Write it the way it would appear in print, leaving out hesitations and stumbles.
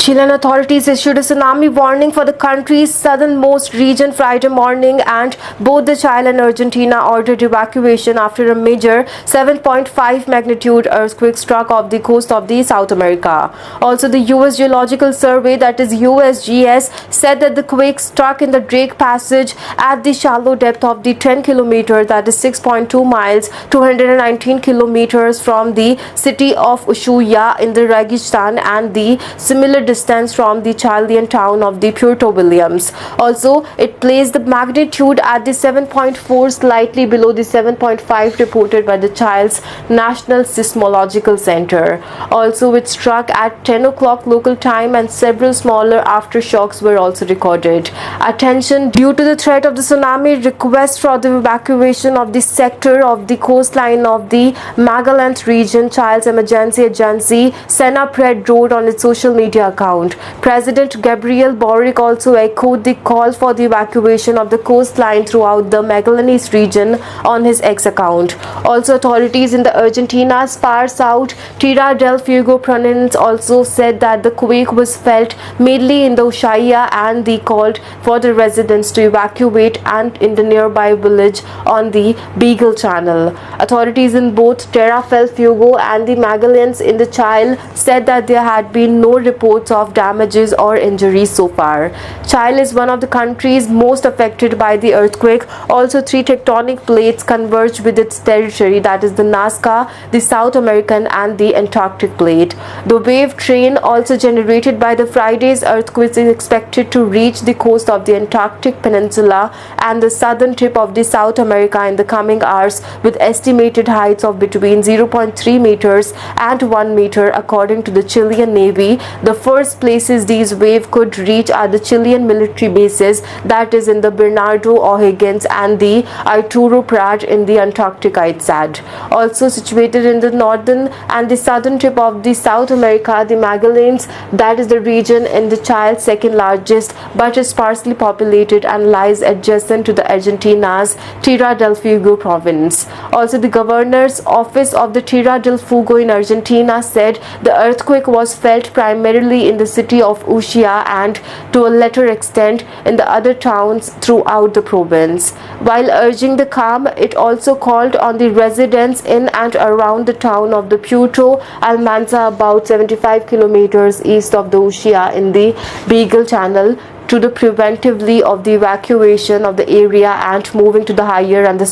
Chilean authorities issued a tsunami warning for the country's southernmost region Friday morning, and both the Chile and Argentina ordered evacuation after a major 7.5 magnitude earthquake struck off the coast of the South America. Also, the U.S. Geological Survey, that is USGS, said that the quake struck in the Drake Passage at the shallow depth of the 10 kilometers, that is 6.2 miles, 219 kilometers from the city of Ushuaia in the Registan, and the similar distance from the Chilean town of the Puerto Williams. Also, it placed the magnitude at the 7.4, slightly below the 7.5 reported by the Chile's National Seismological Center. Also, it struck at 10 o'clock local time, and several smaller aftershocks were also recorded. Attention, due to the threat of the tsunami, requests for the evacuation of the sector of the coastline of the Magallanes region, Chile's emergency agency Senapred wrote on its social media account. President Gabriel Boric also echoed the call for the evacuation of the coastline throughout the Magallanes region on his X account. Also, authorities in the Argentina's far south Tierra del Fuego province also said that the quake was felt mainly in the Ushuaia, and they called for the residents to evacuate and in the nearby village on the Beagle Channel. Authorities in both Tierra del Fuego and the Magallanes in the Chile said that there had been no reports of damages or injuries so far. Chile is one of the countries most affected by the earthquake. Also, three tectonic plates converged with its territory, that is the Nazca, the South American, and the Antarctic plate. The wave train also generated by the Friday's earthquake is expected to reach the coast of the Antarctic Peninsula and the southern tip of the South America in the coming hours, with estimated heights of between 0.3 meters and 1 meter according to the Chilean Navy. The first places these waves could reach are the Chilean military bases, that is in the Bernardo O'Higgins and the Arturo Prat in the Antarctic, it said. Also situated in the northern and the southern tip of the South America, the Magallanes, that is the region in the Chile's second largest but is sparsely populated and lies adjacent to the Argentina's Tierra del Fuego province. Also, the governor's office of the Tierra del Fuego in Argentina said the earthquake was felt primarily in the city of Ushuaia and to a lesser extent in the other towns throughout the province. While urging the calm, it also called on the residents in and around the town of the Puerto Almanza, about 75 kilometers east of the Ushuaia in the Beagle Channel, to the preventively of the evacuation of the area and moving to the higher and the